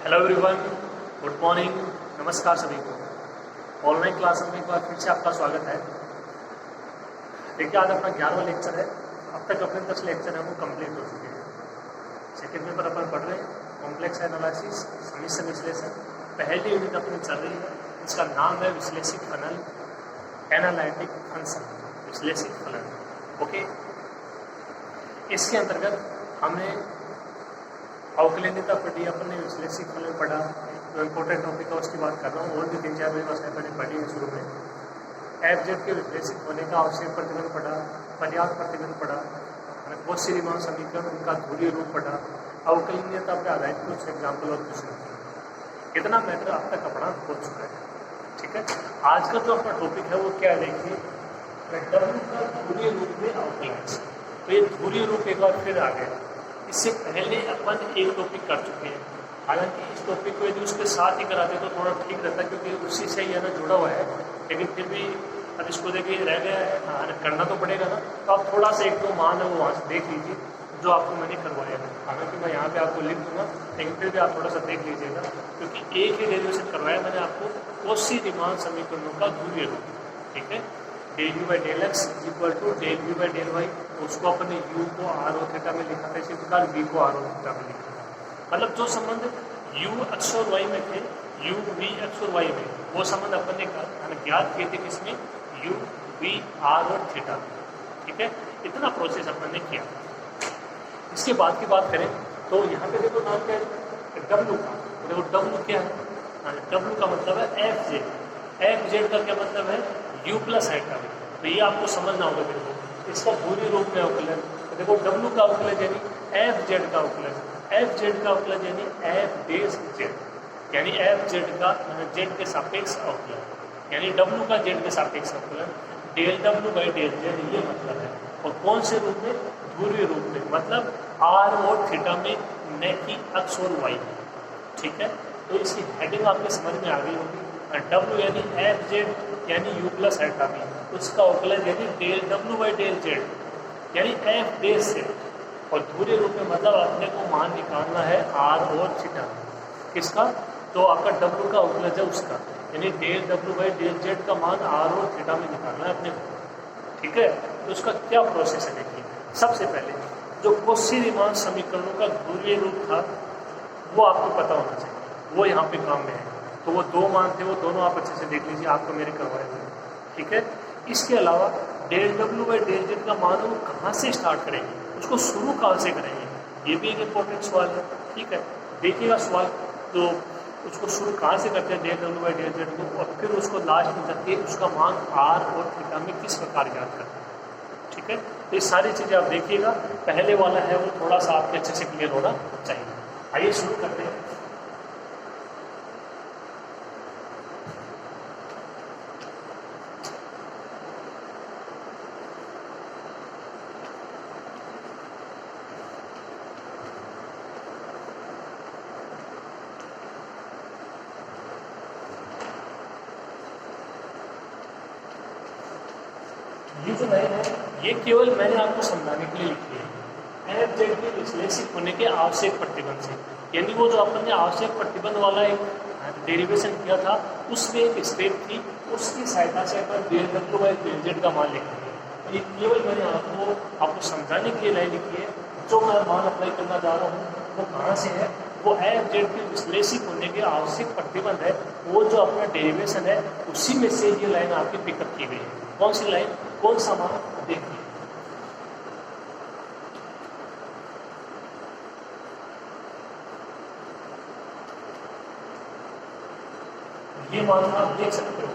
Hello everyone, good morning, नमस्कार सभी को। ऑनलाइन क्लास में एक बार फिर से आपका स्वागत है। देखिए, आज अपना 11वां लेक्चर है। अब तक अपने 10 लेक्चर हैं वो कंप्लीट हो चुके हैं। सेकेंड पेपर अपन पढ़ रहे हैं कॉम्प्लेक्स एनालिसिस, समिश्र विश्लेषण। पहली यूनिट अपनी चल रही है, इसका नाम है विश्लेषित फलन, एनालिटिक फंक्शन, विश्लेषित फलन। ओके, इसके अंतर्गत हमने अवकलनीयता पढ़ी, अपने विश्लेषित फलन पढ़ा। जो इम्पोर्टेंट टॉपिक है उसकी बात कर रहा हूँ, और भी 3-4 व्यवस्थाएं मैंने पढ़ी है शुरू में। एफ जेड के विश्लेषित होने का आवश्यक प्रतिबंध पढ़ा, पर्याप्त प्रतिबंध पढ़ा, कॉची-रीमान समीकरण, उनका ध्रुवीय रूप पढ़ा, अवकलनीयता पर आधारित कुछ एग्जाम्पल और क्वेश्चन। इतना मैटर अब तक अपना हो चुका है। ठीक है, आज का जो अपना टॉपिक है वो क्या है, देखिए डब्ल्यू का ध्रुवीय रूप में अवकलन। तो ये ध्रुवीय रूप एक बार फिर आ गया। इससे पहले अपन एक टॉपिक कर चुके हैं। हालांकि इस टॉपिक को यदि उसके साथ ही कराते तो थोड़ा ठीक रहता, क्योंकि उसी से ही है ना जुड़ा हुआ है। लेकिन फिर भी अब इसको देखिए रह गया है, करना तो पड़ेगा ना। तो आप थोड़ा सा एक दो मान है वो वहाँ से देख लीजिए जो आपको मैंने करवाया है। हालांकि मैं यहाँ पे आपको लिख दूंगा, लेकिन फिर भी आप थोड़ा सा देख लीजिएगा, क्योंकि एक ही डेरिवेशन करवाया मैंने आपको कॉची-रीमान समीकरणों का ध्रुवीय रूप। ठीक है, del you by del x equal to del you by del y. उसको अपने u को r और थीटा में लिखा था, इसी प्रकार v को r और थीटा में लिखा था। मतलब जो संबंध u x और y में थे, u v x और y में, वो संबंध अपन ने ज्ञात किए थे किसमें, u v r और थीटा में। ठीक है, इतना प्रोसेस अपन ने किया। इसके बाद की बात करें तो यहाँ पे देखो नाम क्या है, w का। देखो w क्या है, w का मतलब है एफ जेड का क्या मतलब है, u प्लस एट का। तो ये आपको समझना होगा। देखो इसका ध्रुवीय रूप में अवकलन, तो देखो w का अवकलन यानी एफ जेड का अवकलन, एफ जेड का अवकलन यानी एफ डेश जेड, यानी एफ जेड का जेड के सापेक्ष अवकलन, यानी w का जेड के सापेक्ष अवकलन, del w by del z, ये मतलब है। और कौन से रूप में, ध्रुवीय रूप में, मतलब r और थीटा में, न कि x और y में। ठीक है, तो इसकी हेडिंग आपके समझ में आ गई होगी। w यानी एफ जेड यानी u प्लस एटा बी, उसका अवकलन यानी del w by del z, यानी एफ डेश जेड। और ध्रुवीय रूप में मतलब अपने को मान निकालना है r और थीटा किसका, तो आपका w का अवकलन है उसका, यानी del w by del Z का मान r और थीटा में निकालना है अपने को। ठीक है, तो उसका क्या प्रोसेस है, देखिए। सबसे पहले जो कॉची-रीमान समीकरणों का ध्रुवीय रूप था वो आपको पता होना चाहिए, वो यहाँ पे काम में है। तो वो दो मान थे, वो दोनों आप अच्छे से देख लीजिए, आपको मेरे करवाए हुए। ठीक है, इसके अलावा del W by del Z का मान वो कहाँ से स्टार्ट करेंगे, उसको शुरू कहाँ से करेंगे, ये भी एक इंपॉर्टेंट सवाल है। ठीक है, देखिएगा सवाल, तो उसको शुरू कहाँ से करते हैं del W by del z को, और फिर उसको लास्ट में जाके उसका मान आर और थीटा में किस प्रकार ज्ञात करते हैं। ठीक है, तो ये सारी चीज़ें आप देखिएगा। पहले वाला है वो थोड़ा सा आपके अच्छे से क्लियर होना चाहिए। आइए शुरू करते हैं। ये जो लाइन है ये केवल मैंने आपको समझाने के लिए लिखी है, एफ जेड के विश्लेषित होने के आवश्यक प्रतिबंध से। यानी वो जो अपन ने आवश्यक प्रतिबंध वाला एक डेरिवेशन किया था, उसमें एक स्टेप थी, उसकी सहायता से अपन del W by del Z का मान लिखेंगे। तो ये केवल मैंने आपको समझाने के लिए लाइन लिखी है। जो मैं मान अप्लाई करना जा रहा हूँ वो कहाँ से है, वो एफ जेड के विश्लेषित होने के आवश्यक प्रतिबंध है, वो जो अपना डेरिवेशन है उसी में से ये लाइन आपकी पिकअप की गई है। कौन सी लाइन, कौन सा मान, देखिए। ये मान आप देख सकते हो,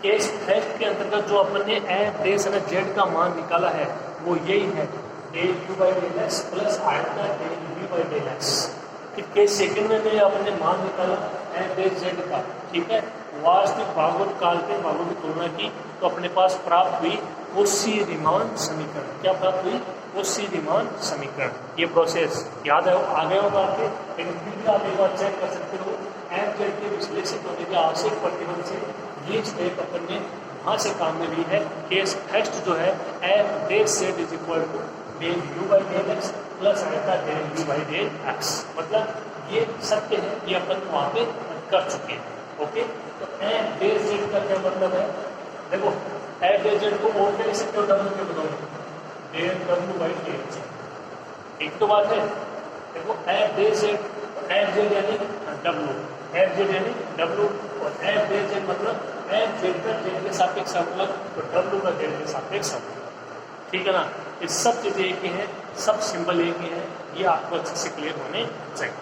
केस फैक्ट के अंतर्गत जो अपन ने एफ डेश जेड का मान निकाला है वो यही है, del you by del X plus iota del we by del X. फिर केस सेकंड में अपने मान निकाला एफ डेश जेड का। ठीक है, वास्तविक भाग और काल्पनिक भागों की तुलना की तो अपने पास प्राप्त हुई कॉची-रीमान समीकरण। क्या प्राप्त हुई, कॉची-रीमान समीकरण। ये प्रोसेस याद है, आ गया होगा आपके, लेकिन फिर भी आप एक बार चेक कर सकते हो। एफ जेड के विश्लेषित होने के आवश्यक प्रतिबंध से ये स्टेप अपन ने वहाँ से काम में ली है। केस फर्स्ट जो है F dash Z is equal to del you by del X plus iota del we by del X. मतलब ये सत्य है, ये अपन वहाँ पे कर चुके हैं। ओके, तो एफ डेल जेड का क्या मतलब है? देखो एफ डेल जेड को और क्या लिख सकते हो डब्ल्यू के बदौलत में, del W by del z. एक तो बात है, देखो f del z, f z यानी डब्ल्यू, एफ जेड यानी डब्ल्यू, और एफ डेल जेड मतलब एफ जेड का जेड के सापेक्ष अवकलन, तो डब्ल्यू का जेड के सापेक्ष अवकलन। ठीक है ना? ये सब चीजें एक ही हैं, सब सिंबल एक ही हैं, ये आपको अच्छे से क्लियर होने चाहिए।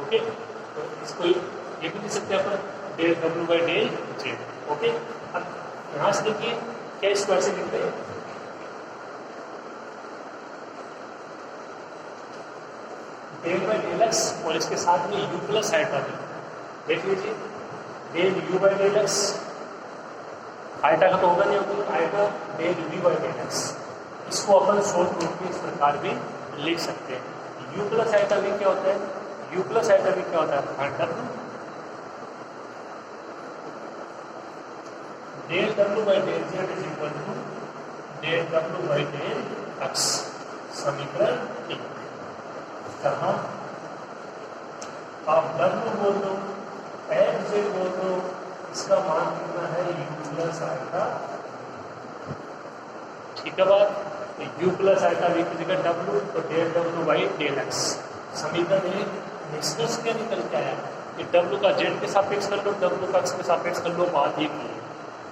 ओके, तो इसको ये भी लिख सकते हैं अपन del W by del Z. Okay, अब यहाँ से देखिए क्या स्क्वायर से लिखते हैं, डेल बाई डेल एक्स और इसके साथ में यू प्लस आइटा भी। देख लीजिए del you by del x, eta का तो होगा नहीं, होगा eta del we by del x. इसको अपन शॉर्ट रूप में इस प्रकार भी लिख सकते हैं। यू प्लस आइटा भी क्या होता है? यू प्लस आइटा भी क्या होता है? W del W by del Z is equal to del W by del x. समीकरण 1। कहाँ आप डब्ल्यू बोल दो, एफ जेड बोल दो, इसका मान कितना है? U plus eta. ठीक है बात, यू प्लस आइटा भी की जगह डब्ल्यू, तो del W by del x. समीकरण 1 निष्कर्ष क्या निकल के आया कि डब्ल्यू का जेड के सापेक्ष कर लो, डब्ल्यू का एक्स के सापेक्ष कर लो, बात ये की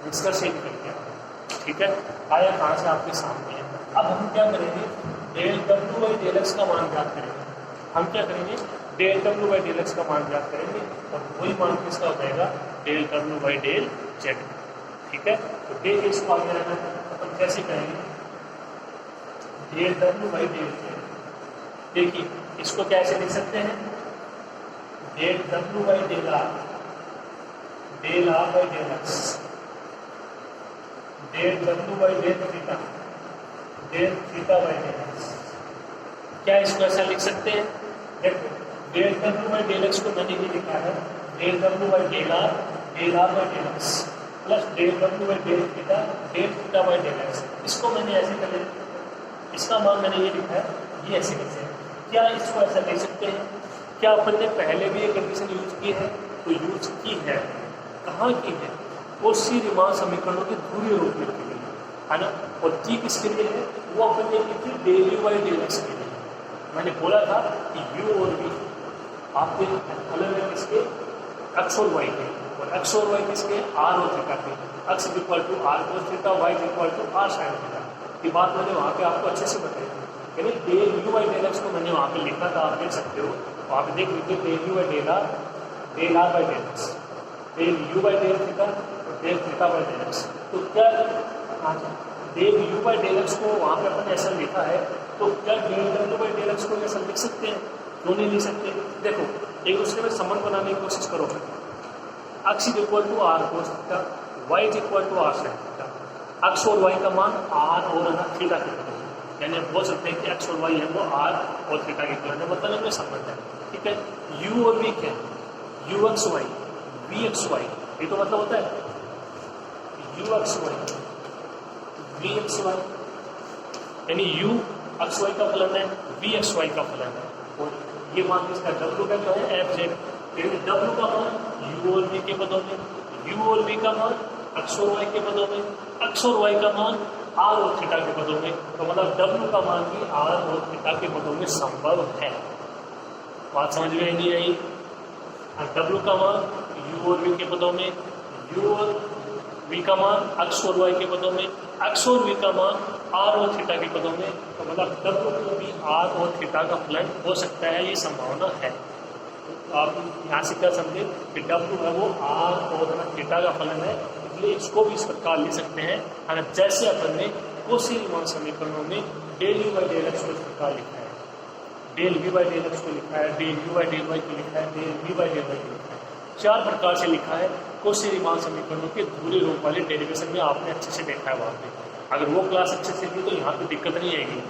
निष्कर्ष निकल के आया। ठीक है, आया कहाँ से? आपके सामने है। अब हम क्या करेंगे? Del W by del x का मान ज्ञात करेंगे। हम क्या करेंगे? Del W by del x का मान ज्ञात करेंगे, और वही मान किसका हो जाएगा? Del W by del z. ठीक है, तो डेल इसको आगे रहना है, अपन कैसे करेंगे? Del W by del Z. देखिए इसको कैसे लिख सकते हैं? Del W by del are, del are by del x, del W by del theta, del theta by del X. क्या इसको ऐसा लिख सकते हैं? देखो del W by del x को मैंने ये लिखा है del W by del are by del X plus del W by del theta by del x. इसको मैंने ऐसे कर लिया, इसका मान मैंने ये लिखा है, ये ऐसे कैसे है? क्या इसको ऐसा ले सकते हैं? क्या अपन ने पहले भी ये कंडीशन यूज की है? तो यूज की है, कहाँ की है? कोशी रीमान समीकरणों के ध्रुवीय रूप में की गई है ना, और की किसके लिए है? वो अपन ने की थी del you by del x के लिए। मैंने बोला था कि यू और वी आपके अलग है किसके? एक्स और वाई के, और एक्स और वाई किसके? आर और थीटा के। X is equal to are cos theta, y is equal to are sine theta. ये बात मैंने वहाँ पे आपको अच्छे से बताई, यानी del you by del x को मैंने वहाँ पे लिखा था, आप देख सकते हो, वहाँ पे देख लीजिए del you by del are by del x, del you by del theta और del theta by del x. तो क्या del you by del x को वहाँ पे अपन ऐसा लिखा है, तो क्या del W by del x को ऐसा लिख सकते हैं? क्यों नहीं लिख सकते? देखो एक दूसरे में संबंध बनाने की कोशिश करो। X is equal to are cos theta, y is equal to are sine theta. X और वाई का मान आर और थीटा के इक्वल है, यानी आप बोल सकते हैं कि एक्स और वाई है वो आर और थीटा के इक्वल है, मतलब इनमें संबंध है। ठीक है, यू और वी क्या है? U x y, v x y, ये तो मतलब होता है u x y, v x y, यानी यू एक्स वाई का फलन है, वी एक्स वाई का फलन है, और ये मान किसका? डब्ल्यू का जो है एफ जेड। डब्ल्यू का मान यू और वी के पदों में, यू और वी का मान एक्स और वाई के पदों में, एक्स और वाई का मान आर और थीटा के पदों में, तो मतलब डब्ल्यू का मान भी आर और थीटा के पदों में संभव है। बात समझ में नहीं आई? डब्ल्यू का मान यू और वी के पदों में, यू और वी का मान एक्स और वाई के पदों में, एक्स और वी का मान आर और थीटा के पदों में, तो मतलब डब्ल्यू को भी आर और थीटा का फलन हो सकता है, ये संभावना है। तो आप यहाँ से क्या समझे कि डब्ल्यू है वो आर और थीटा का फलन है, इसलिए इसको भी इस प्रकार लिख सकते हैं। अगर जैसे अपन ने कोशी रीमान समीकरणों में del you by del x को इस प्रकार लिखा है, del we by del x को लिखा है, del you by del y को लिखा है, del we by del y को लिखा है, 4 प्रकार से लिखा है। कोशी रीमान समीकरणों के ध्रुवीय रूप वाले डेरिवेशन में आपने अच्छे से देखा है वहाँ पे। अगर वो क्लास अच्छे से दी तो यहाँ पे दिक्कत नहीं आएगी।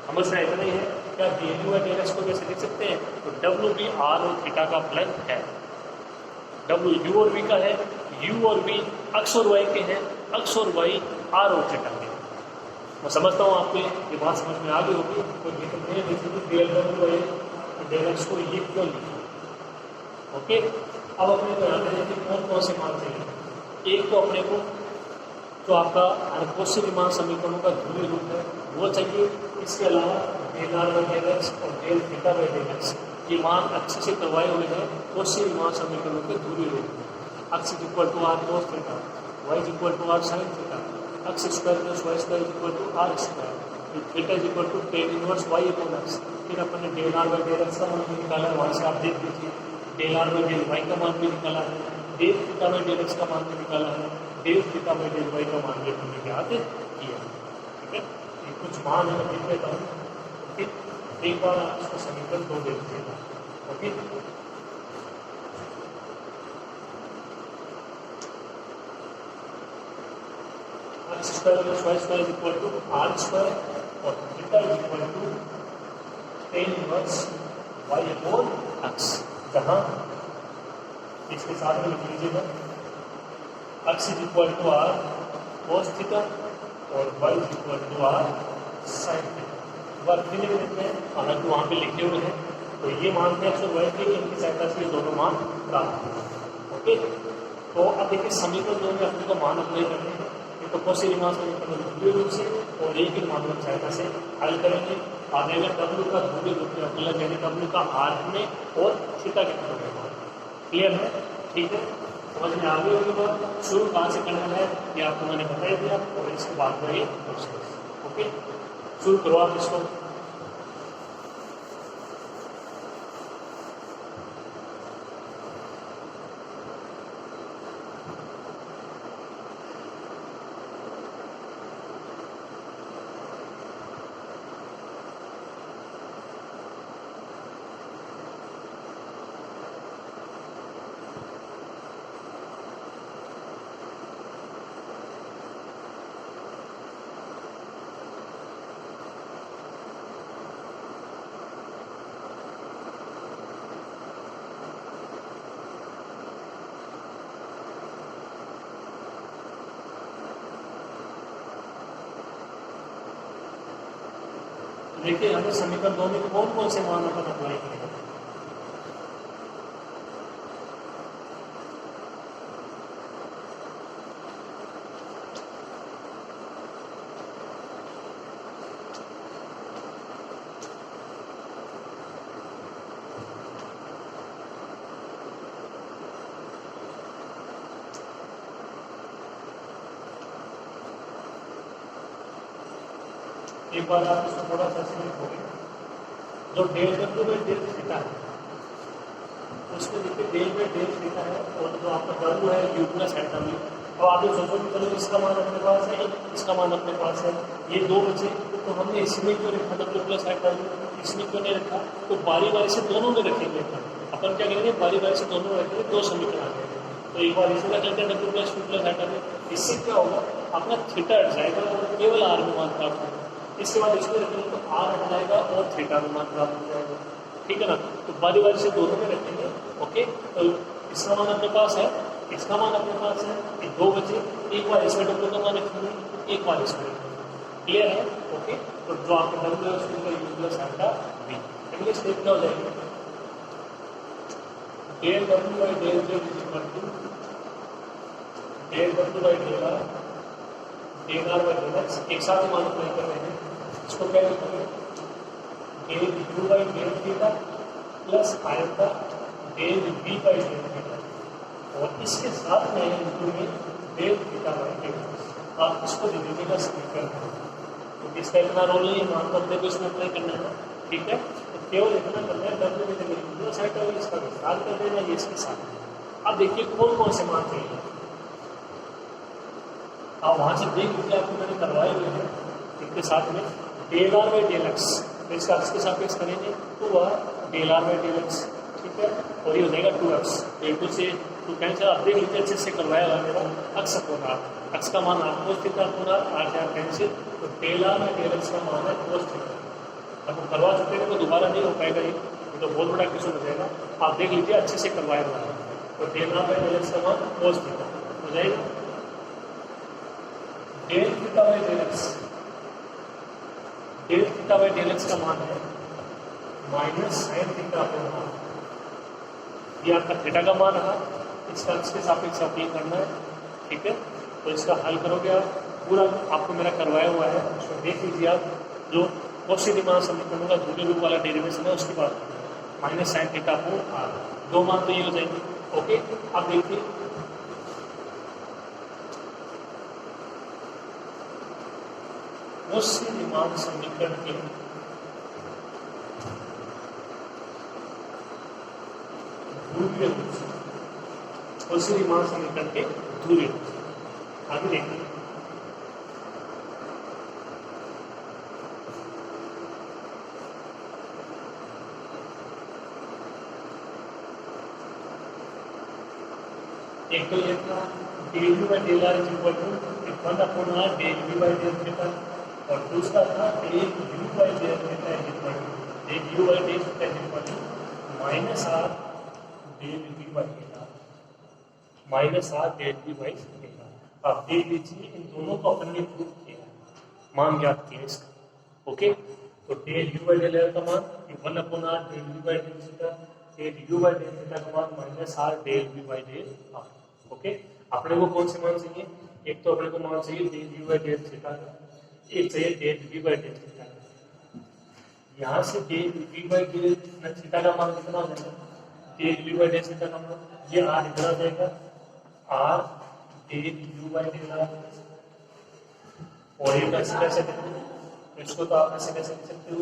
समझना इतना ही है, क्या del you by del x को कैसे लिख सकते हैं? तो डब्ल्यू भी आर और थीटा का फलन है। डब्ल्यू यू और वी का है, यू और वी एक्स और वाई के हैं, एक्स और वाई आर और थीटा के। मैं समझता हूँ आपको ये बात समझ में आ गई होगी। तो del W by del x को ये क्यों लिखा? ओके, अब अपने को यहाँ पे देखिए कौन कौन से मान चाहिए। एक तो अपने को जो आपका अनकोशी विमान समीकरणों का ध्रुवीय रूप है वो चाहिए। इसके अलावा del are by del X और del theta by del X ये मान अच्छे से करवाए हुए हैं कोशी विमान समीकरणों के ध्रुवीय रूप में। X is equal to are cos theta, y is equal to are sine theta, x square plus Y square is equal to are square, theta is equal to tan inverse Y upon x. फिर अपन ने del are by del x का मान भी निकाला है, वहाँ से आप देख लीजिए। Del are by del y का मान भी निकाला है, del theta by del x का मान भी निकाला है, del theta by del y का मान भी हमने क्या किया। ठीक है, ये कुछ मान है मैं देख लेता हूँ। ओके, एक बार आप इसको समीकरण दो देख लीजिएगा। Okay, X square plus Y square is equal to are square और theta is equal to tan inverse Y upon X, जहाँ इसके साथ में लिख लीजिएगा X is equal to are cos theta और Y is equal to are sine theta. बार फिर लिख देते हैं, हालांकि वहाँ पे लिखे हुए हैं तो ये मानते हैं एक्स और वाई के इनकी सहायता से ये दोनों मान प्राप्त होंगे। ओके, तो अब देखिए समीकरण दो में अपने को मान अप्लाई करने हैं। तो कोशी विमान समीकरण ध्रुवीय रूप से और एक ही मान सहायता से हल करेंगे। आ जाएगा डब्ल्यू का ध्रुवीय रूप में मतलब यानी डब्ल्यू का आर में और थीटा के टुकड़े में। क्लियर है? ठीक है, समझ में आ गई होगी बात। शुरू कहाँ से करना है ये आपको मैंने बता ही दिया और इसके बाद में ये प्रोसेस। ओके, शुरू करो आप इसको। देखिए हमें समीकरण दो में कौन कौन से मान अपन अप्लाई करेंगे। एक बार आप इसको थोड़ा सा लिखोगे, जो del W by del theta है उसमें देखिए डेल बाई डेल थीटा है और जो आपका डब्ल्यू है यू प्लस है डब्ल्यू। तो आप जो सोचो कि चलो इसका मान अपने पास है, इसका मान अपने पास है, ये दो बचे तो हमने इसमें क्यों रखा डब्ल्यू प्लस है डब्ल्यू, इसमें क्यों नहीं रखा? तो बारी बारी से दोनों में रखेंगे। अपन क्या करेंगे, बारी बारी से दोनों में रखेंगे, दो समीकरण आ जाएंगे। तो एक बार इसमें रख लेते हैं डब्ल्यू प्लस यू प्लस है डब्ल्यू। इससे क्या होगा, अपना थीटा हट जाएगा और केवल आर में मान प्राप्त होगा। इसके बाद इसमें रखेंगे तो आर हट जाएगा और थीटा में मान प्राप्त हो जाएगा। ठीक है ना, तो बारी बारी से दोनों में रखेंगे। ओके, तो इसका मान अपने पास है, इसका मान अपने पास है, ये दो बचे। एक बार इसमें डब्ल्यू का मान रखेंगे, एक बार इसमें रखेंगे। क्लियर है? ओके, तो जो आपका डब्ल्यू है उसका यू प्लस आएगा बी। इंग्लिश स्टेप क्या हो जाएगी, del W by del Z is equal to del W by del are by del X. एक साथ ही मान अप्लाई कर रहे हैं। इसको क्या लिखोगे, del you by del theta plus iota del B by del theta और इसके साथ में इनटू में del theta by del X. आप इसको दे दीजिएगा समीकरण, क्योंकि इसका इतना रोल नहीं है, मान करते को इसमें अप्लाई करना है। ठीक है, तो केवल इतना करना है, डब्ल्यू में जगह साइड और इसका विस्तार कर देना, ये इसके साथ। अब देखिए कौन कौन से मान चाहिए, आप वहाँ से देख लीजिए, आपको मैंने करवाए हुए हैं इनके साथ में del are by del x. तो इसका इसके सापेक्ष करेंगे तो वह del are by del x. ठीक है, और ये हो जाएगा 2x। डेल टू से टू कैंसिल, आप देख लीजिए अच्छे से करवाया हुआ मेरा एक्स अपॉन आर। एक्स का मान आप कोस थीटा अपॉन आर से आर कैंसिल, तो del are by del x का मान है कोस थीटा। अब करवा चुके हैं तो दोबारा नहीं हो पाएगा, ये तो बहुत बड़ा क्वेश्चन हो जाएगा। आप देख लीजिए अच्छे से करवाया हुआ है, तो del are by del x का मान कोस थीटा हो जाएगा। Del theta by del x, del theta by del x का मान है minus sine theta upon r. ये आपका थीटा का मान रहा, इसका इसके सापेक्ष अप्लाई करना है, ठीक है। तो इसका हल करोगे आप, पूरा आपको मेरा करवाया हुआ है, उसमें देख लीजिए आप। जो कौशी रीमान समीकरणों का ध्रुवीय रूप वाला डेरिवेशन है उसकी बात minus sine theta upon r, दो मान तो ये हो जाएंगे। ओके, अब देखिए कौशी रीमान समीकरण के ध्रुवीय रूप से, कौशी रीमान समीकरण के ध्रुवीय रूप से आगे देखिए। एक तो ये था del we by del r is equal to 1/r del we by del theta, और दूसरा था del you by del theta is equal to del you by del theta is equal to minus r del we by theta, minus r del we by theta. आप देख लीजिए इन दोनों को अपन ने prove किया, मान ज्ञात किया इसका। ओके, तो del you by del are का मान 1/r del we by del theta, del you by del theta का मान minus r del we by del r. Okay, अपने को कौन से मान चाहिए? एक तो अपने को मान चाहिए del you by del theta का, एक चाहिए del we by del theta का। यहाँ से del we by del theta का मान कितना हो जाएगा? Del we by del theta का मान ये आर इधर आ जाएगा, r del you by del are, और ये कैसे कैसे देखते हैं तो इसको तो आप ऐसे कैसे लिख सकते हो,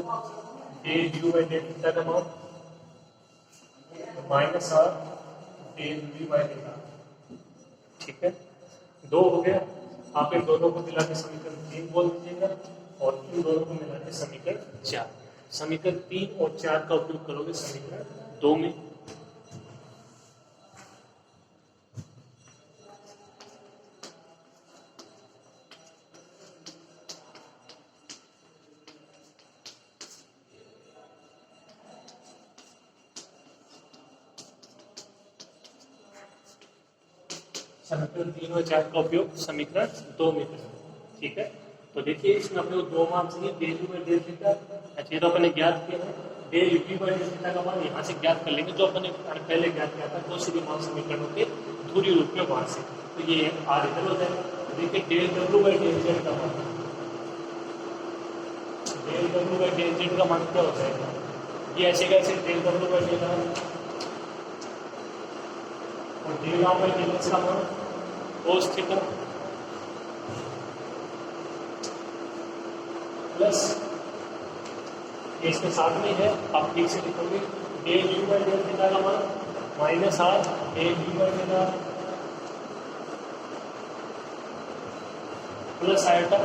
del you by del theta का मान minus r del we by del r, ठीक है। दो हो गया, आप इन दोनों को मिला के समीकरण 3 बोल दीजिएगा, और इन दोनों को मिला के समीकरण 4। समीकरण 3 और 4 का उपयोग करोगे समीकरण 2 में। समीकरण 3 और 4 का उपयोग समीकरण 2 में करें, ठीक है। तो देखिए इसमें अपने को दो मान चाहिए, del you by del theta, अच्छा ये तो अपने ज्ञात किया है। Del we by del theta का मान यहाँ से ज्ञात कर लेंगे, जो अपने पहले ज्ञात किया था कौशी रीमान समीकरणों के ध्रुवीय रूप में वहां से। तो ये आर इधर हो जाएगा। देखिए del W by del Z का मान, del W by del Z का मान क्या हो जाएगा? ये ऐसे कैसे del W by del are और del are by del x का मान कोस थीटा प्लस इसके साथ में है, आप ठीक से लिखोगे del you by del theta का मान minus r del you by del are plus iota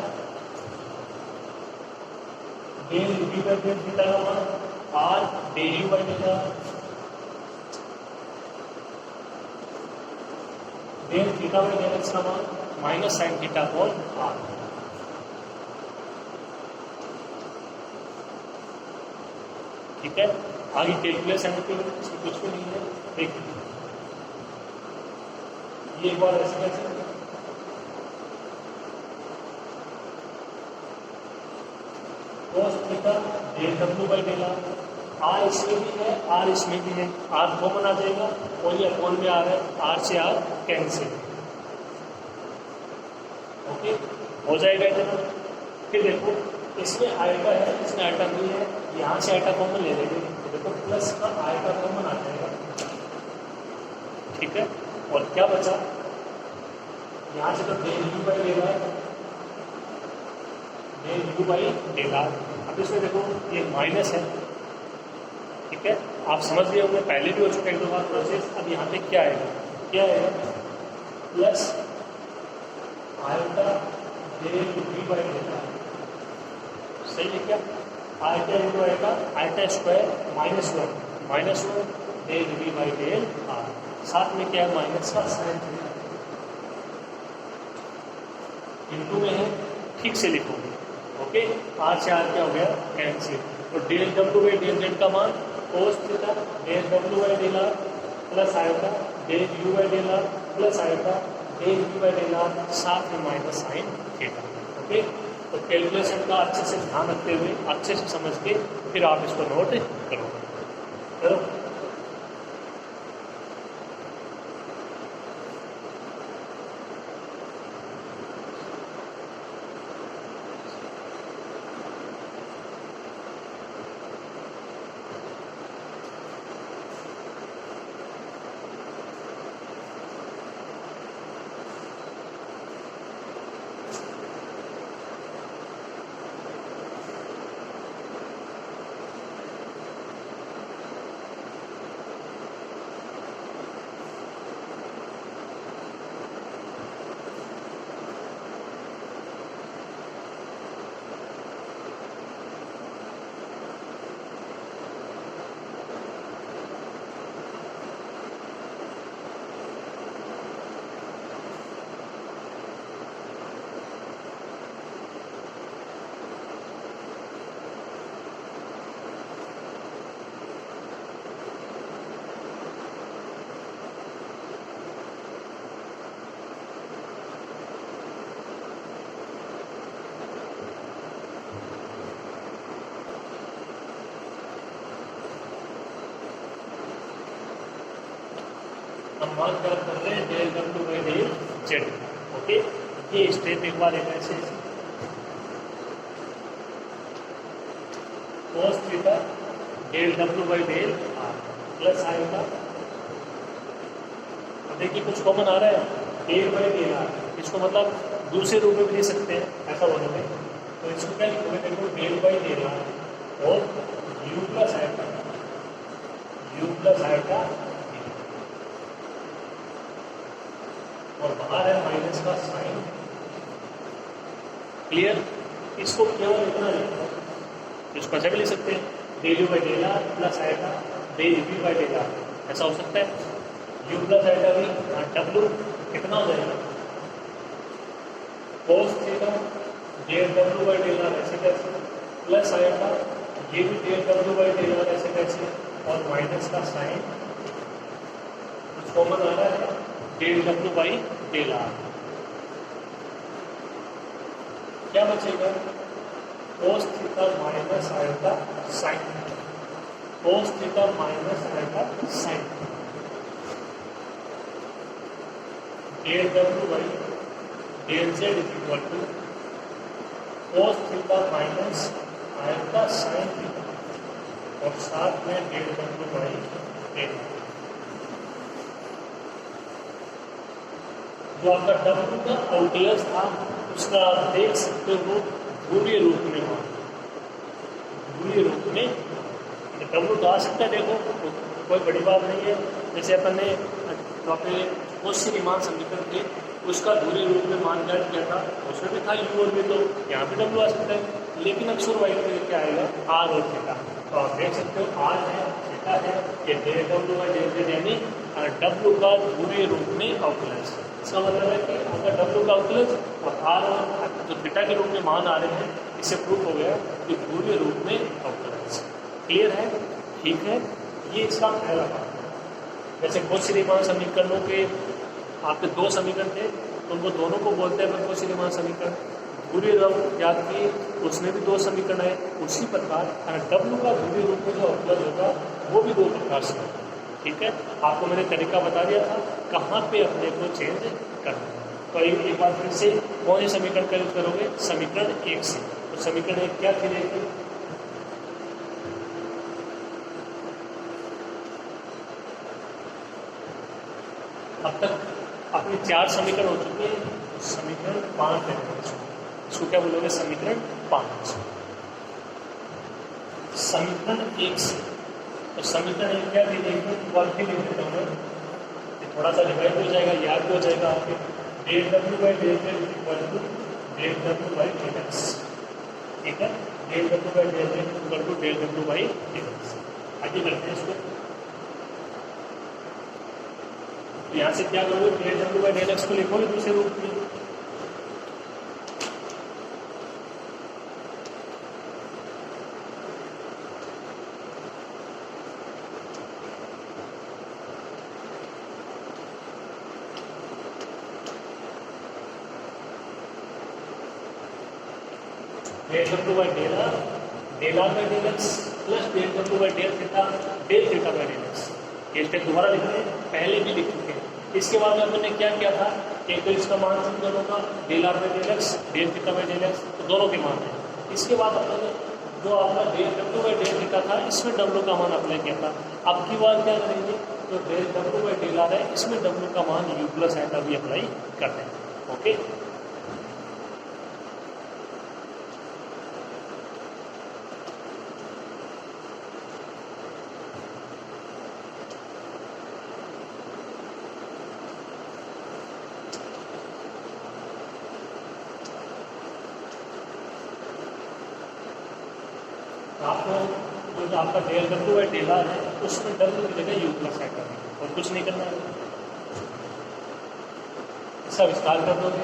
del we by del theta का मान r del you by del are del theta by del x का मान minus sine theta upon r. ठीक है, आगे calculation के इसमें कुछ भी नहीं है। देखिए ये एक बार ऐसे कैसे cos theta del W by del r इसमें भी है, आर इसमें भी है, आर कॉमन आ जाएगा और ये अपॉन में आ रहा है, आर से आर कैंसिल। ओके, हो जाएगा इतना। फिर देखो इसमें आयटा है, इसमें आयटा नहीं है, यहाँ से आयटा कॉमन ले लेंगे, देखो प्लस का आयटा कॉमन आ जाएगा। ठीक है, और क्या बचा? यहाँ से तो del you by del are, del you by del r. अब इसमें देखो ये माइनस है, ठीक है, आप समझ गए होंगे, पहले भी हो चुका है एक दो बार प्रोसेस। अब यहाँ पे क्या आएगा? क्या आएगा? Plus iota del we by del r. सही है क्या? Iota into iota, iota square minus one del we by del are, साथ में क्या है? माइनस का साइन इंटू में है, ठीक से लिखोगे। ओके, आर से आर क्या हो गया? कैंसिल। तो del W by del Z का मान cos theta del W by del are plus iota del you by del are plus iota del we by del are, साथ में माइनस साइन थीटा। ओके, तो calculation का अच्छे से ध्यान रखते हुए, अच्छे से समझ के फिर आप इसको नोट करो। हम मान ज्ञात कर रहे हैं del W by del Z. Okay, ये स्टेप एक बार एक ऐसे cos theta del W by del are plus आएगा। अब देखिए कुछ कॉमन आ रहा है, डेल बाई डेल आर, इसको मतलब दूसरे रूप में भी ले सकते हैं ऐसा होने में, तो इसको क्या लिखोगे, देखो डेल बाई डेल आर और यू प्लस आएगा, यू प्लस आएगा और बाहर है माइनस का साइन। क्लियर? इसको केवल इतना लिखना, इसको ऐसे भी लिख सकते हैं, del you by del are plus आएगा del we by del R, ऐसा हो सकता है। यू प्लस आएगा भी, डब्ल्यू कितना हो जाएगा, cos theta del W by del r ऐसे कैसे, प्लस आएगा ये भी del W by del r ऐसे कैसे, और माइनस का साइन कुछ कॉमन आ रहा है, del W by del r. क्या बचेगा, cos थीटा माइनस आएगा साइन, cos थीटा माइनस आएगा sine del W by del Z is equal to cos theta minus आएगा साइन थीटा और साथ में डेल डब्ल्यू बाई डेल। जो आपका डब्ल्यू का आउटलेस था उसका आप देख सकते हो ध्रुवीय रूप में, ध्रुवीय रूप में डब्ल्यू तो आ सकता है, देखो कोई बड़ी बात नहीं है। जैसे अपन ने कोशी रीमान समीकरण थे उसका ध्रुवीय रूप में मान ज्ञात किया था, उसमें भी था यू और भी, तो यहाँ भी डब्ल्यू आ सकता है, लेकिन अक्सर वाई में क्या आएगा, आर और थीटा। तो आप देख सकते हो आर है, थीटा है, ये del W by del z यानी डब्ल्यू का ध्रुवीय रूप में अवकलज। इसका मतलब है कि अगर डब्ल्यू का अवकलज और आर और जो थीटा के रूप में मान आ रहे हैं, इससे प्रूफ हो गया कि ध्रुवीय रूप में अवकलज। क्लियर है? ठीक है, ये इसका पहला पार्ट है। जैसे कोशी रीमान समीकरणों के आपके दो समीकरण थे, तो उनको दोनों को बोलते हैं कोशी रीमान समीकरण। ध्रुवीय रूप याद किए, उसमें भी दो समीकरण है। उसी प्रकार डब्ल्यू का ध्रुवीय रूप में जो अवकलज होगा वो भी दो प्रकार से होगा। ठीक है, आपको मैंने तरीका बता दिया था कहाँ पे अपने को चेंज करना है। तो एक बार फिर से कौन से समीकरण का यूज करोगे, समीकरण एक से। तो समीकरण एक क्या थी, देखिए अब तक अपने 4 समीकरण हो चुके हैं, तो समीकरण 5 है। इसको क्या बोलोगे, समीकरण 5। समीकरण 1 से, तो समीकरण 1 क्या दे देंगे, क्वालिटी लिख देता हूँ, थोड़ा सा रिवाइज हो जाएगा, याद भी हो जाएगा आपके। Del W by del Z equal to del W by del x. ठीक है, del W by del Z equal to del W by del X. आगे करते हैं इसको। तो यहाँ से क्या करोगे, del W by del x को लिखोगे दूसरे रूप में। Del W by del are by del X plus del W by del theta by del X. ये स्टेप दोबारा लिख रहे हैं, पहले भी लिख चुके हैं। इसके बाद में हमने क्या किया था, एक तो इसका मान हम दोनों का del are by del x, del theta by del x, तो दोनों के मान है। इसके बाद अपने जो आपका del W by del theta था, इसमें डब्ल्यू का मान अप्लाई किया था। अब की बार क्या करेंगे, तो del W by del r है, इसमें डब्ल्यू का मान यू प्लस है भी अप्लाई करते हैं। ओके, आपको जो आपका del W by del r है, उसमें डब्ल्यू की जगह यू प्लस है करना, और कुछ नहीं करना है। इसका विस्तार कर दोगे,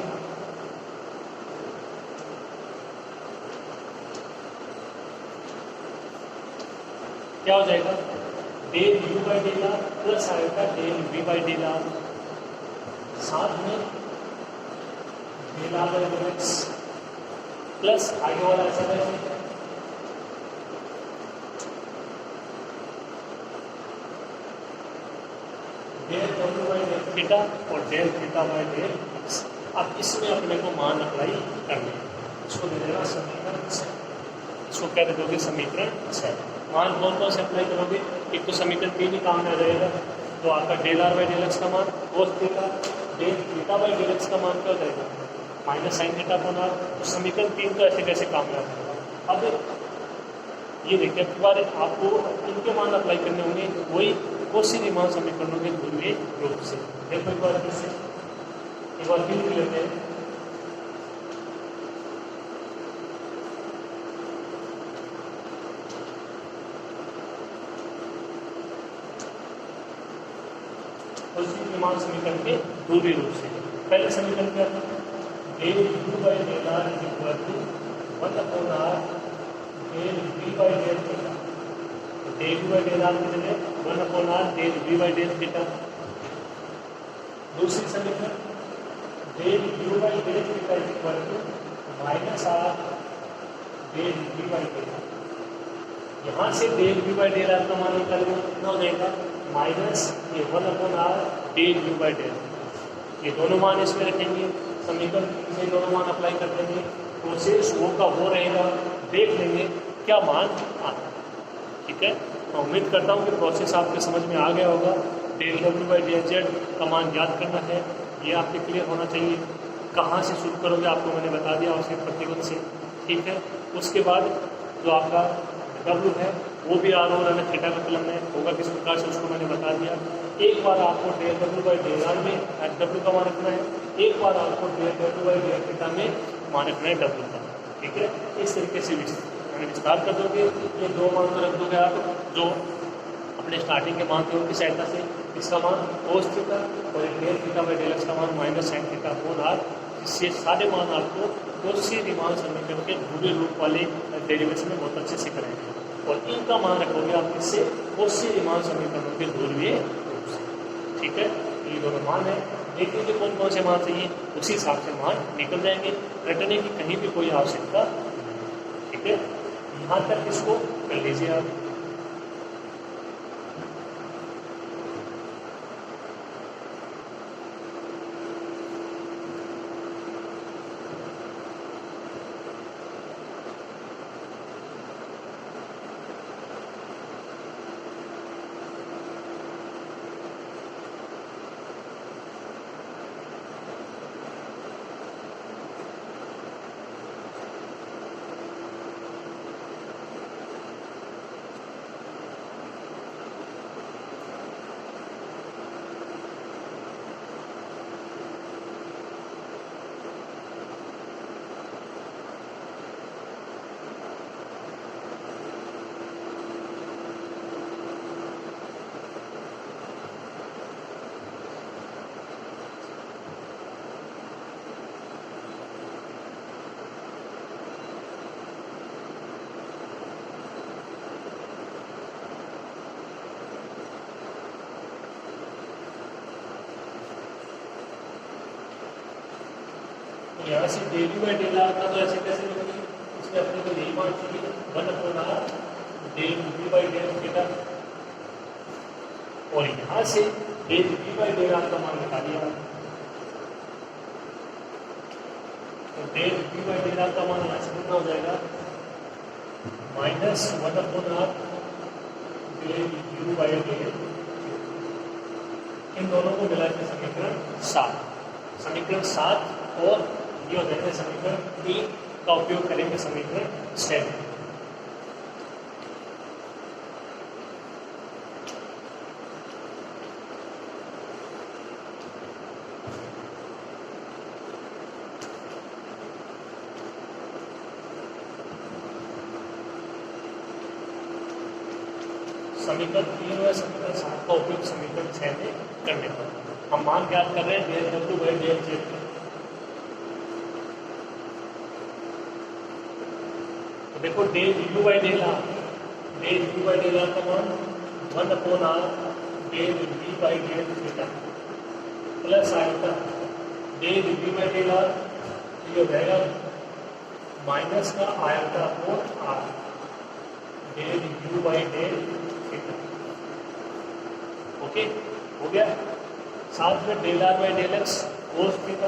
क्या हो जाएगा, del you by del are plus आएगा del we by del are, साथ में del are by del X plus आगे वाला ऐसा रहेगा del W by del theta और del theta by del X. अब इसमें अपने को मान अप्लाई करने, इसको दे देना समीकरण 6, इसको क्या दे दोगे समीकरण 6। मान कौन कौन से अप्लाई करोगे, एक तो समीकरण 3 ही काम में आ जाएगा, तो आपका del are by del x का मान cos theta, del theta by del x का मान क्या हो जाएगा minus sine theta upon r. तो समीकरण 3 तो ऐसे कैसे काम में आ जाएगा। अब ये देखिए अब बार आपको इनके मान अप्लाई करने होंगे, वही कोसी रीमान समीकरणों के ध्रुवीय रूप से। देखो एक बार फिर से एक बार फिर लेते हैं। कोसी रीमान समीकरण के ध्रुवीय रूप से पहले समीकरण क्या था, del you by del r is equal to 1 upon are del we by del theta. Del you by del r की जगह 1 upon are del we by del theta. दूसरी समीकरण del you by del theta is equal to minus r del we by del. यहाँ से del we by del are का मान निकालेंगे कितना हो जाएगा माइनस ये 1 upon are del you by del. ये दोनों मान इसमें रखेंगे, समीकरण से दोनों मान अप्लाई कर देंगे, प्रोसेस वो का वो रहेगा, देख लेंगे क्या मान आता है। ठीक है, मैं उम्मीद करता हूँ कि प्रोसेस आपके समझ में आ गया होगा। Del W by del Z का मान याद करना है, ये आपके क्लियर होना चाहिए। कहाँ से शुरू करोगे आपको मैंने बता दिया, उसके प्रतिबंध से। ठीक है, उसके बाद जो आपका डब्ल्यू है वो भी आर और अलग थीटा का कलम में होगा किस प्रकार से, उसको मैंने बता दिया। एक बार आपको del W by del r में डब्ल्यू का मान रखना है, एक बार आपको del W by del theta में मान रखना है डब्ल्यू का। ठीक है, इस तरीके से मैंने विस्तार कर दोगे, ये दो मान तो रख दोगे आप जो अपने स्टार्टिंग के मान थे उनकी सहायता से। इसका मान कोस थीटा और एक del theta by del x का मान minus sine theta upon r. इससे सारे मान आपको कोसी रीमान समीकरण के ध्रुवीय रूप वाले डेरिवेशन में बहुत अच्छे से करेंगे, और इनका मान रखोगे आप इससे कोसी रीमान समीकरणों के ध्रुवीय रूप से। ठीक है, ये दोनों मान है, देख लीजिए कौन कौन से मान चाहिए, उसी हिसाब से मान निकल जाएंगे, रटने की कहीं भी कोई आवश्यकता नहीं। ठीक है, यहाँ तक इसको कर लीजिए आप। यहाँ से del you by del are का तो ऐसे कैसे होगी, इसमें अपने को यही मान चाहिए 1 upon are del we by del theta, और यहाँ से del we by del are का मान निकालिए आप। तो del we by del are का मान यहाँ से कितना हो जाएगा minus 1 upon are del you by del. इन दोनों को मिला के समीकरण 7, समीकरण 7 और ये हो जाएगा समीकरण 3 का उपयोग करेंगे समीकरण 7। समीकरण 3 और समीकरण 7 का उपयोग समीकरण 6 में करने पर हम मान ज्ञात कर रहे हैं del W by del Z. देखो del you by del are, del you by del are का मान 1 upon are del we by del theta plus iota del we by del R, ये हो जाएगा माइनस का iota upon are del you by del theta. Okay, हो गया। साथ में del are by del X cos theta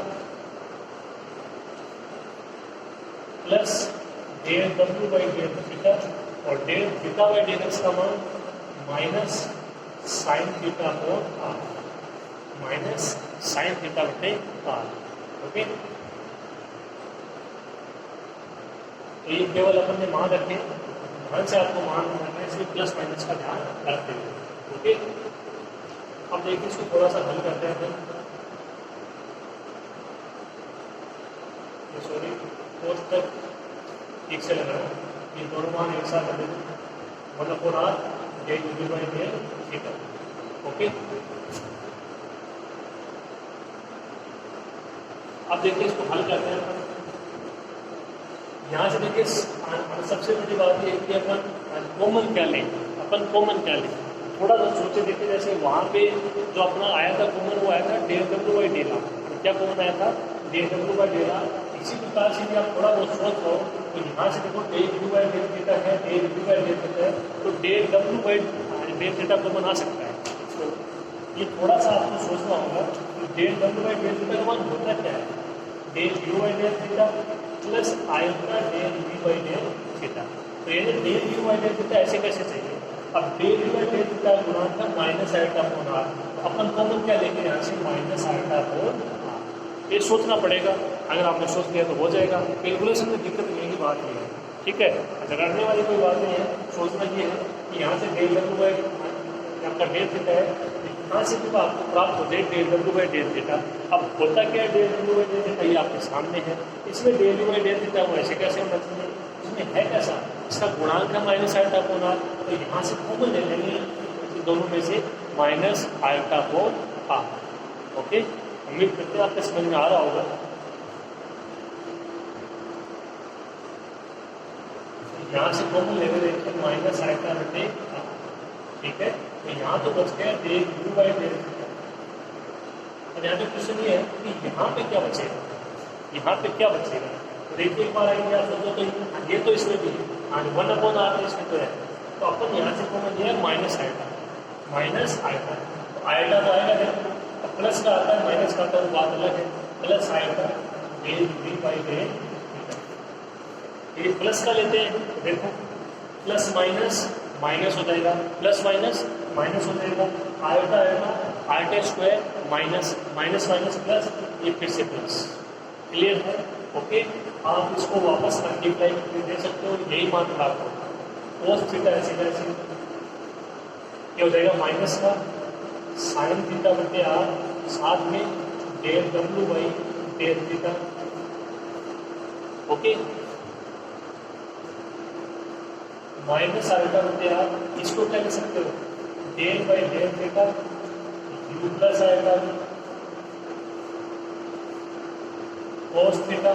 plus del W by del theta और del theta by del x का मान minus sine theta upon r, minus sine theta बटे r. Okay, तो ये केवल अपन ने मान रखे, ध्यान से आपको मान रखना है, इसलिए प्लस माइनस का ध्यान रखते हुए। ओके, अब देखिए इसको थोड़ा सा हल करते हैं अपन। सॉरी, फोर्थ तक ठीक से लगाना, ये दोनों मान एक साथ रख देते, मतलब four r del W by del theta. Okay, अब देखिए इसको हल करते हैं अपन। यहाँ से देखिए सबसे बड़ी बात ये है कि अपन कॉमन क्या लें, अपन कॉमन क्या लें, थोड़ा सा सोचे देखिए। जैसे वहाँ पे जो अपना आया था कॉमन, वो आया था del W by del r. क्या कॉमन आया था? Del W by del r. इसी प्रकार से भी आप थोड़ा बहुत सोच लो, तो यहाँ से देखो del W by del theta है, del W by del theta है, तो del W by del theta common आ सकता है। तो ये थोड़ा सा आपको सोचना होगा कि del W by del theta का मान होता क्या है? Del you by del theta plus iota del we by del theta. तो ये del you by del theta ऐसे कैसे चाहिए? अब del you by del theta गुणांक का माइनस आयोटा अपॉन आर, अपन कॉमन क्या लेंगे यहाँ से? Minus iota upon r. ये सोचना पड़ेगा, अगर आपने सोच लिया तो हो जाएगा। कैलकुलेशन में दिक्कत नहीं की बात नहीं है, ठीक है, रटने वाली कोई बात नहीं है। सोचना ये है कि यहाँ से डेल डब्ल्यू बाई आपका डेल थीटा है, यहाँ से भी आपको प्राप्त हो जाए del W by del theta. अब होता क्या है del W by del theta? ये आपके सामने है, इसमें del W by del theta वो ऐसे कैसे होना चाहिए? इसमें है कैसा? इसका गुणांक है माइनस आयोटा अपॉन आर, तो यहाँ से कॉमन ले लेंगे दोनों में से minus iota upon r. Okay, उम्मीद करते हैं आपके समझ में आ रहा होगा। यहाँ से कॉमन ले लेंगे माइनस आयोटा बटे आर, ठीक है। तो यहाँ तो बच गया del you by del theta. अब यहाँ पे क्वेश्चन ये है कि यहाँ पे क्या बचेगा, यहाँ पे क्या बचेगा? तो देखिए एक बार आएंगे आप सोचो, तो ये तो इसमें भी है, हाँ, वन अपॉन आर तो इसमें तो है, तो अपन यहाँ से कॉमन लिया माइनस आयोटा, माइनस आयोटा। तो आयोटा तो आएगा नहीं, अब प्लस का आता है, माइनस का आता है, बात अलग है। Plus iota del we by del theta. ये प्लस का लेते हैं, तो देखो प्लस माइनस माइनस हो जाएगा, प्लस माइनस माइनस हो जाएगा, iota iota iota square minus minus minus plus, ये फिर से प्लस। क्लियर है? ओके, आप इसको वापस मल्टीप्लाई करके दे सकते हो, यही मान प्राप्त होगा। कोस थीटा ऐसे कैसे क्या हो जाएगा? माइनस का साइन थीटा बटे आर, साथ में del W by del theta. Okay, minus iota बटे आर, इसको क्या लिख सकते हो? Del by del theta u plus iota cos theta,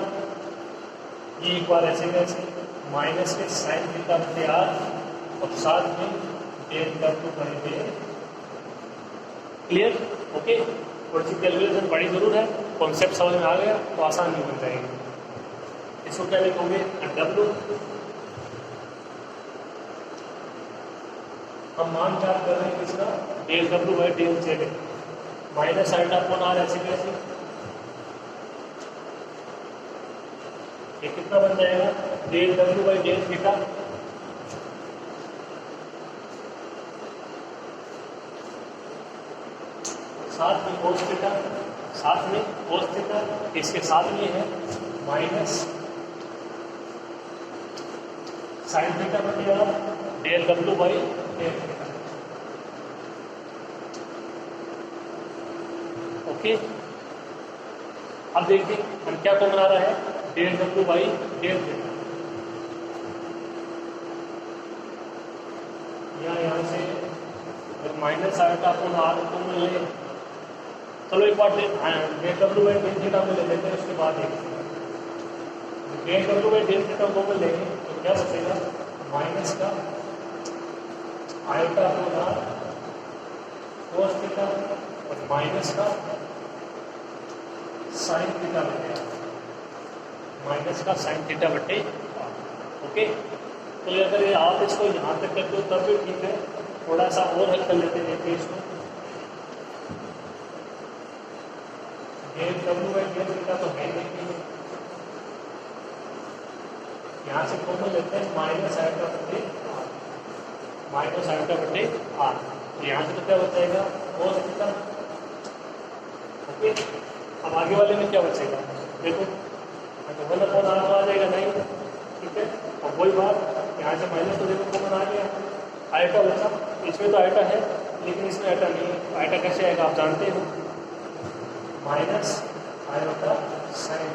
ये एक बार ऐसे कैसे माइनस के साइन थीटा बटे आर और साथ में del W by del. Clear? Okay, थोड़ी सी कैलकुलेशन बड़ी जरूर है, कॉन्सेप्ट समझ में आ गया तो आसान नहीं बन जाएगी। इसको क्या लिखोगे? डब्ल्यू, हम मान चार्ट कर रहे हैं किसका? Del W by del z, minus iota upon r ऐसे कैसे, ये कितना बन जाएगा? Del W by del theta साथ में कोस थीटा, साथ में कोस थीटा, इसके साथ में है माइनस साइन थीटा बटे R del W by del theta. Okay, अब देखिए हम क्या कॉमन आ रहा है? Del W by del theta. यहाँ से minus iota upon R common ले, चलो एक बार del W by del theta को ले लेते हैं, उसके बाद del W by del theta common लेंगे तो क्या बचेगा? माइनस का iota upon R cos theta और माइनस का साइन थीटा बटे आर, माइनस का साइन थीटा बटे आर। ओके, तो अगर आप इसको यहाँ तक करते हो तब भी ठीक है, थोड़ा सा और हल कर लेते हैं। देखिए इसको del W by del theta तो है नहीं, यहाँ से कॉमन लेते हैं माइनस आयोटा बटे आर, माइनस आयोटा बटे आर, तो यहाँ से तो क्या बचेगा कोस थीटा। ओके, अब आगे वाले में क्या बचेगा देखो, तो 1/r आ जाएगा नहीं, ठीक है। अब वही बात यहाँ से माइनस तो देखो कॉमन आ गया, आयोटा बचा, इसमें तो आयोटा है लेकिन इसमें आयोटा नहीं है, तो आयोटा कैसे आएगा आप जानते हो, माइनस आयोटा साइन,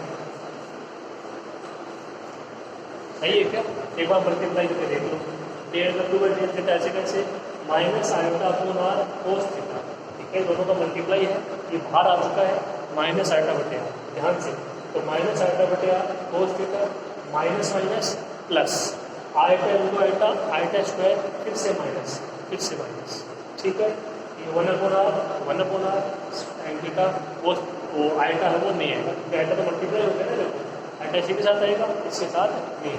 सही है क्या। एक बार मल्टीप्लाई करके देख लो, del W by del theta ऐसे कैसे, minus iota upon R cos theta, ठीक है, दोनों का मल्टीप्लाई है, ये बाहर आ चुका है माइनस आयोटा बटे आर, ध्यान से, तो माइनस आयोटा बटे r cos theta, minus minus plus, iota into iota, iota square, फिर से माइनस, फिर से माइनस, ठीक है। ये 1/r साइन थीटा, वो आयोटा है वो नहीं आएगा, क्योंकि आयोटा तो मल्टीप्लाई हो गया ना, देखो आयोटा इसी के साथ आएगा, इसके साथ नहीं।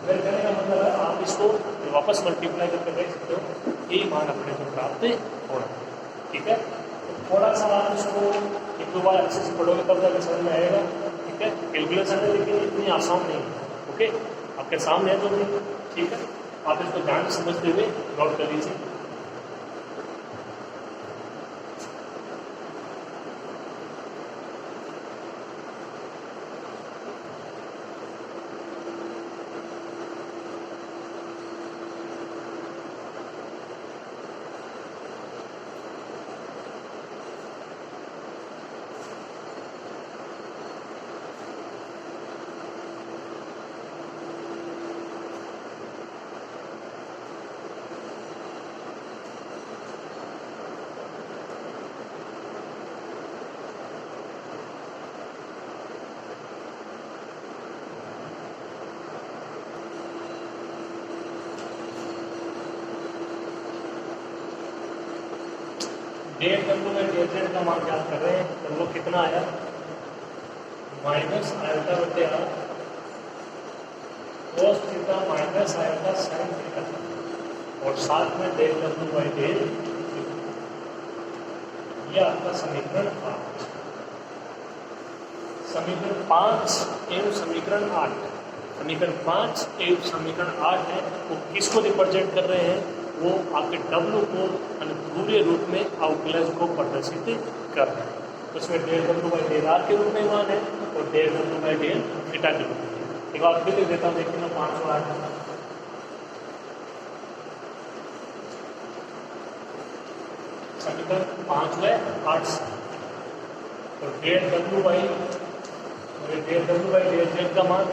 फिर कहने का मतलब है आप इसको वापस मल्टीप्लाई करके देख सकते हो, यही मान अपने को प्राप्त हो रहा है, ठीक है। तो थोड़ा सा आप इसको एक दो बार अच्छे से पढ़ोगे तब जाकर समझ में आएगा, ठीक है। कैलकुलेशन है लेकिन इतनी आसान नहीं है, ओके, आपके सामने है तो नहीं, ठीक है, आप इसको ध्यान से समझते हुए नोट कर लीजिए। डेल डब्ल्यू में डेल जेड का मान ज्ञात कर रहे हैं, तो वो कितना आया, माइनस आयोटा बटे r cos theta minus iota sine theta, और साथ में डेल डब्ल्यू बाई डेल, ये आपका समीकरण 5, समीकरण 5 एवं समीकरण 8, समीकरण 5 एवं समीकरण 8 है, वो किसको रिप्रेजेंट कर रहे हैं, वो आपके W को ध्रुवीय रूप में अवकलज को प्रदर्शित कर रहे हैं। उसमें del W by del r के रूप में मान है और del W by del theta के रूप में। एक बार फिर लिख देता हूँ, देखिए ना 5 और 8, समीकरण 5 व 8, तो del W by del Z का मान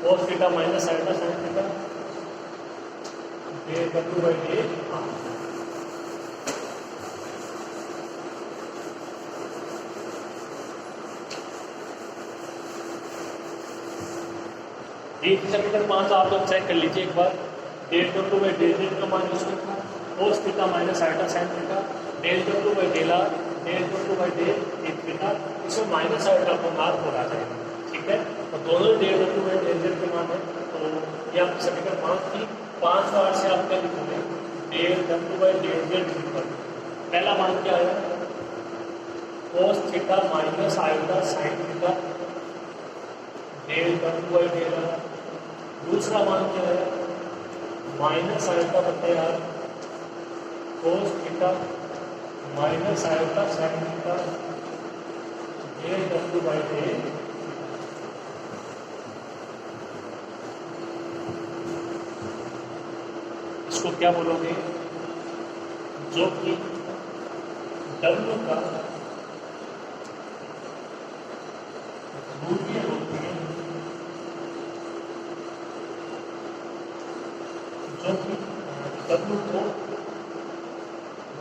cos theta minus iota sine theta, del W by del R, ये समीकरण 5 आप लोग चेक कर लीजिए एक बार, del W by del Z का मान इसमें था cos theta minus iota sine theta, del W by del are, del W by del theta, इसमें माइनस आयोटा अपॉन आर हो रहा है, ठीक है। तो दोनों del W by del Z के मान है, तो ये आपकी समीकरण 5 थी। 5 और 8 से आप क्या लिखोगे, del W by del Z equal, पहला मान क्या है, cos theta minus iota sine theta, del W by del r, दूसरा मान क्या है, माइनस आयोटा बटे r cos theta minus iota sine theta, del W by del, इसको क्या बोलोगे, जो कि W का ध्रुवीय रूप में, जो कि W को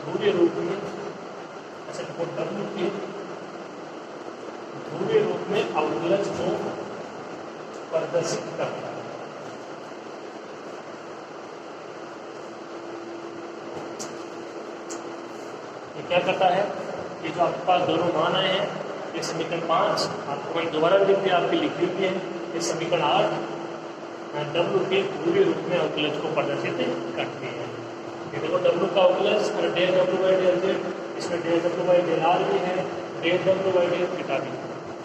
ध्रुवीय रूप में, अच्छा वो W के ध्रुवीय रूप में अवकलज को प्रदर्शित करता है। क्या करता है कि जो आपके पास दोनों मान आए हैं, ये समीकरण 5 आपको मैं दोबारा लिख दिया, आपकी लिखी हुई है, ये समीकरण 8 W के ध्रुवीय रूप में अवकलज को प्रदर्शित करती है, ये देखो डब्ल्यू कैलकुलस और del W by del Z, इसमें del W by del R भी है, del W by del theta भी,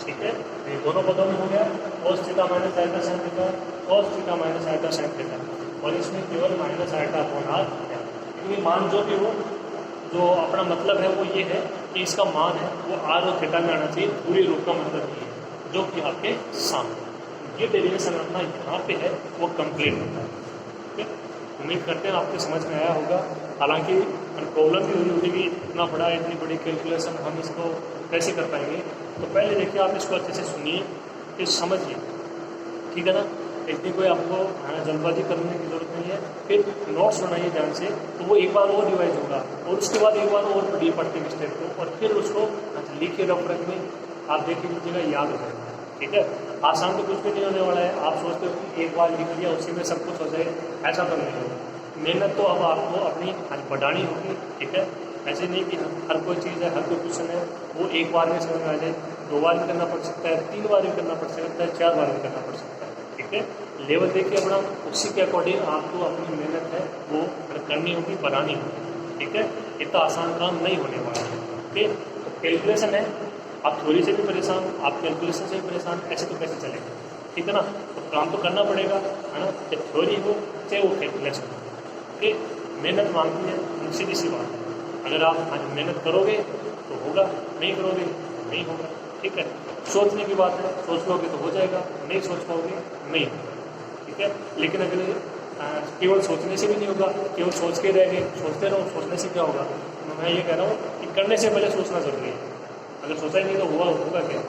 ठीक है। ये दोनों पदों में हो गया cos theta minus iota sine theta, cos theta minus iota sine theta, और इसमें केवल माइनस आइटा अपॉन आर है। क्योंकि मान जो भी हो, जो अपना मतलब है वो ये है कि इसका मान है वो आर और थीटा में आना चाहिए, पूरी रूप का मतलब ये है जो कि आपके सामने ये डेरिवेशन अपना यहाँ पे है वो कंप्लीट होता है, ठीक है। उम्मीद करते हैं आपको समझ में आया होगा। हालांकि प्रॉब्लम भी हुई होगी कि इतना बड़ा, इतनी बड़ी कैलकुलेशन हम इसको कैसे कर पाएंगे। तो पहले देखिए आप इसको अच्छे से सुनिए, फिर समझिए, ठीक है ना। इतनी कोई आपको जल्दबाजी करने की जरूरत नहीं है। फिर नोट्स बनाइए ध्यान से, तो वो एक बार और रिवाइज होगा और उसके बाद एक बार और पढ़िए पढ़ते हैं स्टेप को, और फिर उसको लिख के रफ रख में आप देख लीजिएगा, याद हो जाएगा, ठीक है। आसान तो कुछ भी नहीं होने वाला है। आप सोचते हो कि एक बार लिख लिया उसी में सब कुछ हो जाए, ऐसा तो नहीं होगा। मेहनत तो अब आपको अपनी बढ़ानी होगी, ठीक है। ऐसे नहीं कि हर कोई चीज़ है, हर कोई क्वेश्चन है वो एक बार में समझ में आ जाए, 2 बार भी करना पड़ सकता है, 3 बार भी करना पड़ सकता है, 4 बार भी करना पड़ सकता है, ठीक है। लेवल देखिए अपना, उसी के अकॉर्डिंग आपको अपनी मेहनत है वो करनी होगी, बनानी होगी, ठीक है। इतना आसान काम नहीं होने वाला है, ठीक है। तो कैलकुलेशन है, आप थ्योरी से भी परेशान, आप कैलकुलेशन से भी परेशान, ऐसे तो कैसे चलेगा, ठीक है ना। तो काम तो करना पड़ेगा, है ना। चाहे थ्योरी हो चाहे वो कैलकुलेशन हो, ठीक है। मेहनत मांगती है, सीधी सी बात है। अगर आप मेहनत करोगे तो होगा, नहीं करोगे तो नहीं होगा, ठीक है। सोचने की बात है, सोच लोगे तो हो जाएगा, नहीं सोच पाओगे नहीं होगा, ठीक है। लेकिन अगर केवल सोचने से भी नहीं होगा, केवल सोच के रह गए, सोचते रहो, सोचने से क्या होगा। तो मैं ये कह रहा हूँ कि करने से पहले सोचना जरूरी है। अगर सोचा ही नहीं तो होगा क्या।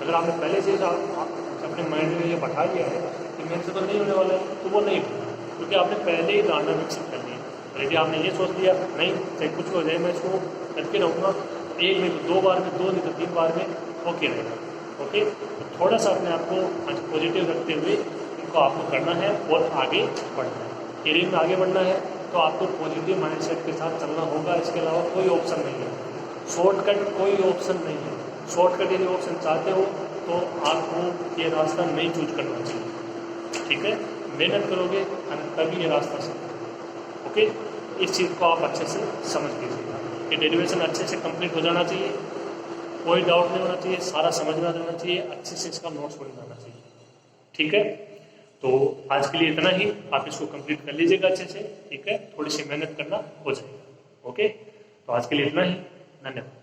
अगर आपने पहले से अपने माइंड में ये बैठा लिया है कि मेरे से तो नहीं होने वाला है, तो वो नहीं होगा, क्योंकि आपने पहले ही धारणा विकसित कर ली है। और यदि आपने ये सोच लिया नहीं, चाहे कुछ हो जाए मैं इसको करके रहूँगा, एक में तो 2 बार में, 2 नहीं तो 3 बार में ओके रहेगा, ओके। तो थोड़ा सा अपने आप को पॉजिटिव रखते हुए इनको आपको करना है और आगे बढ़ना है। करियर में आगे बढ़ना है तो आपको पॉजिटिव माइंडसेट के साथ चलना होगा, इसके अलावा कोई ऑप्शन नहीं है। शॉर्टकट कोई ऑप्शन नहीं है। शॉर्टकट यदि ऑप्शन चाहते हो तो आपको ये रास्ता नहीं चूज करना चाहिए, ठीक है। मेहनत करोगे तभी ये रास्ता सही, ओके। इस चीज़ को आप अच्छे से समझ लीजिएगा कि डेरिवेशन अच्छे से कंप्लीट हो जाना चाहिए, कोई डाउट नहीं होना चाहिए, सारा समझ में आ जाना चाहिए, अच्छे से इसका नोट्स बन जाना चाहिए, ठीक है। तो आज के लिए इतना ही, आप इसको कंप्लीट कर लीजिएगा अच्छे से, ठीक है। थोड़ी सी मेहनत करना हो जाएगा, ओके। तो आज के लिए इतना ही, धन्यवाद।